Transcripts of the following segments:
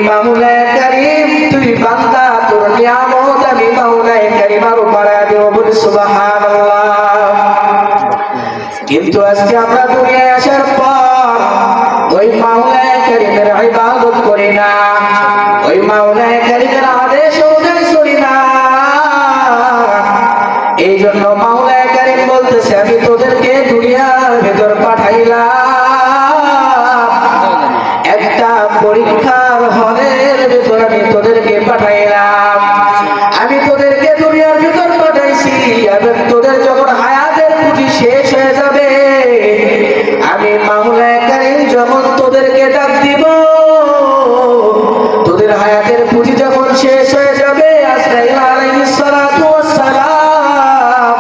মাওলায়ে কারীম তুই বান্দা তোর নিয়ামত আমি মাওলায়ে কারীমের উপরে দেব বলি সুবহানাল্লাহ। কিন্তু আজকে আমরা দুনিয়ায় আসার পর ওই মাওলায়ে কারীমের ইবাদত করি না, ওই মাওলায়ে কারীমের আদেশ অনুযায়ী চলি না। এই জন্য মাওলায়ে কারীম বলতেছে আমি তোদেরকে দুনিয়ার ভেতর পাঠাইলাম, একটা পরীক্ষার হলের ভেতর আমি তোদেরকে পাঠাইলাম। আমি তোদেরকে দুনিয়ার ভিতর পাঠাইছি, এবং তোদের যখন হায়াতের পুঁজি শেষ হয়ে যাবে, আমি মাওলায়ে কারীম যখন তোদেরকে ডাক দিব, তোদের হায়াতের পুঁজি যখন শেষ হয়ে যাবে, আজরাইল আলাইহিস সালাতু ওয়াস সালাম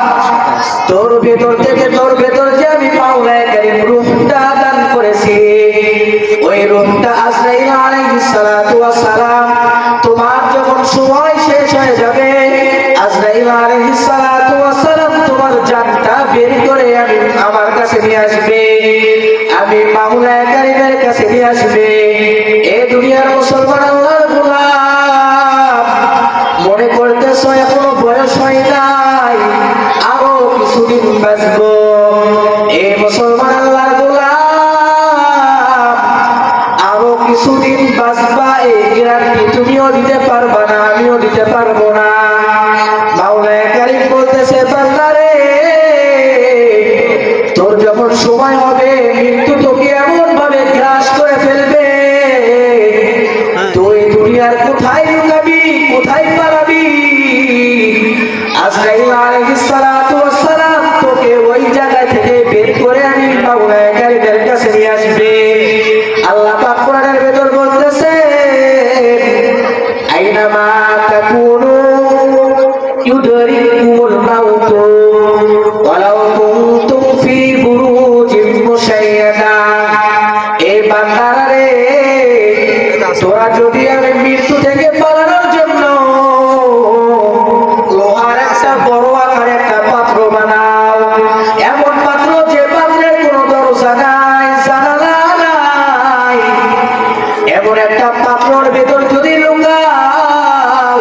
তোর ভেতর থেকে তোর ভেতর যে আমি মাওলায়ে কারীম রূহটা দান করেছি, ওই রূহটা আজরাইল আলাইহিস সালাতু ওয়াস সালাম তোমার যখন সময় শেষ হয়ে যাবে, আজরাইল আলাইহিস সালাতু ওয়াস সালাম তোমার জানটা বের করে আমি আমার কাছে নিয়ে আসবে, আমি মাওলায়ে কারীমের কাছে নিয়ে আসবে। এই দুনিয়ার মুসলমান আল্লাহর গোলাম মনে করতেছো এখনো বয়স হয় নাই, আরো কিছুদিন বাঁচবো। এই মুসলমান আল্লাহর গোলাম আরো কিছুদিন বাঁচবা, এই গ্যারান্টি তুমিও দিতে পারবা না, আমিও দিতে পারবো না। মাওলায়ে কারীম বলতেছে বান্দারে তোর যখন সময় হবে, মৃত্যু তোকে এমন ভাবে গ্রাস করে ফেলবে, তুই দুনিয়ার কোথায় লুকাবি, কোথায় পালাবি? আজরাইল আলাইহিস সালাতু ওয়াস সালাম তোকে ওই জায়গা থেকে বের করে আমি মাওলায়ে কারীমের কাছে নিয়ে আসবে। আল্লাহ পাক কোরআনের ভেতর বলতেছে আইনামা তাকুনু ইউদরিকুমুল মাউত ওয়ালাউ কুনতুম ফি বুরুজিন মুশাইয়াদা। এই বান্দারা রে, তোরা যদি আমি মৃত্যু থেকে পালানোর জন্য লোহার একটা বড় আকার একটা পাত্র বানাও, এমন পাত্র যে পাত্রের কোনো দরজা নাই, জানালা নাই, এমন একটা পাত্রের ভেতর যদি লুকাও,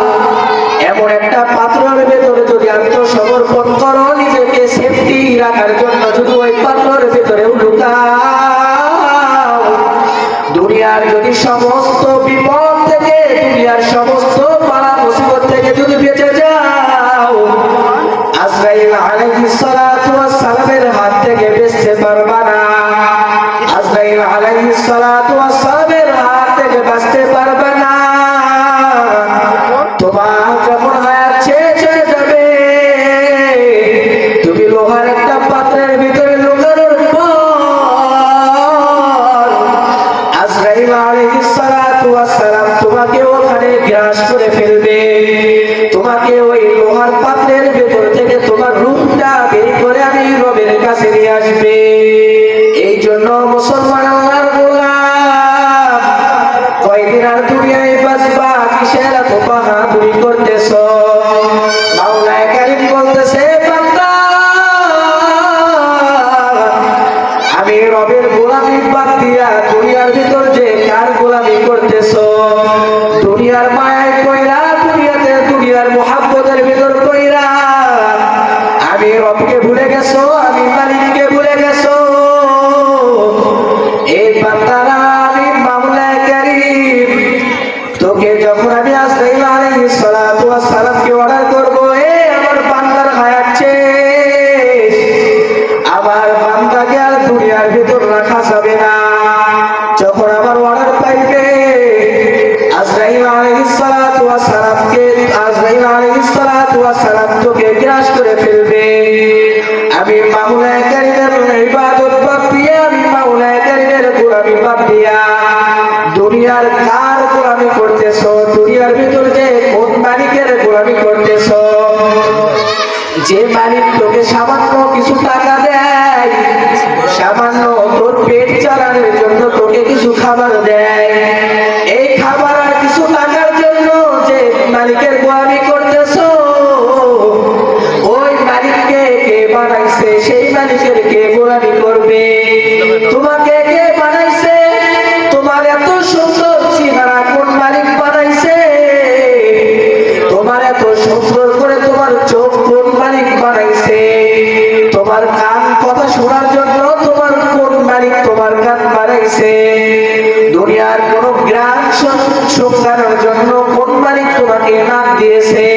এমন একটা পাত্রের ভেতর যদি আত্মসমর্পণ করো, নিজেকে সেফটি রাখার জন্য যদি ওই পাত্রের ভেতরে লুকাও, দুনিয়ার যদি সমস্ত বিপদ থেকে, দুনিয়ার সমস্ত বালা মুসিবত থেকে যদি বেঁচে যাও, আজরাইল আলাইহিস সালাতু ওয়াস সালামের হাত থেকে বাঁচতে পারবা না। আজরাইল আলাইহিস সালাতু ওয়াস সালামের হাত থেকে বাঁচতে পারবে না। তোমার যখন হায়াত শেষ হয়ে যাবে, তুমি লোহার একটা পাত্রের ভিতরে লুকানোর পর আজরাইল আলাইহিস সালাতু ওয়াস সালাম তোমাকে ওখানে গ্রাস করে ফেলবে, তোমাকে ওই লোহার পাত্রের ভেতর থেকে তোমার রূহটা বের করে আমি রবের কাছে নিয়ে আসবে। এই জন্য মুসলমান আল্লাহর গোলাম কয়দিন আর দুনিয়ায় বাঁচবা, কিসের এত বাহাদুরি করতেছো? মাওলায়ে কারীম বলতেছে বান্দা আমি রবের গোলামি বাদ দিয়া দুনিয়ার ভিতর যে কার গোলামি করতেছো, দুনিয়ার মায়ায় কইরা, দুনিয়াতে দুনিয়ার মুহাব্বতের ভিতর কইরা আমি রবকে ভুলে গেছো, আমি মালিককে ভুলে গেছো। এই বান্দারা আমি মাওলায়ে কারীম তোকে যখন আমি আজরাইল আলাইহিস সালাতু ওয়াস সালামকে অর্ডার করব, এ আমার বান্দার হায়াত শেষ, আমার বান্দাকে আর দুনিয়ার ভিতর রাখা যাবে না। যখন আমার অর্ডার পাইবে, আজরাইল আলাইহিস সালাতু ওয়াস সালামকে, আজরাইল আলাইহিস সালাতু ওয়াস সালাম তোকে গ্রাস করে ফেলবে। আমি মাওলায়ে কারীমের ইবাদত বাদ দিয়া, আমি মাওলায়ে কারীমের গোলামি বাদ দিয়া দুনিয়ার কার গোলামি করতেছো? দুনিয়ার ভিতর যে কোন মালিকের গোলামি করতেছো? যে মালিক তোকে সামান্য কিছু টাকা দেয়, সামান্য তোর পেট চালানোর জন্য তোকে কিছু খাবার দেয়, এই খাবার আর কিছু টাকার জন্য যে মালিকের গোলামি করতেছো, ওই মালিককে কে বানাইছে? সেই মালিকের কে গোলামি করবে? তোমাকে কে বানাইছে? তোমার এত সুন্দর চেহারা কোন বানিয়েছে? দুনিয়ার কোন গ্রাম শুকানোর জন্য কোন মালিক তোমাকে নাক দিয়েছে?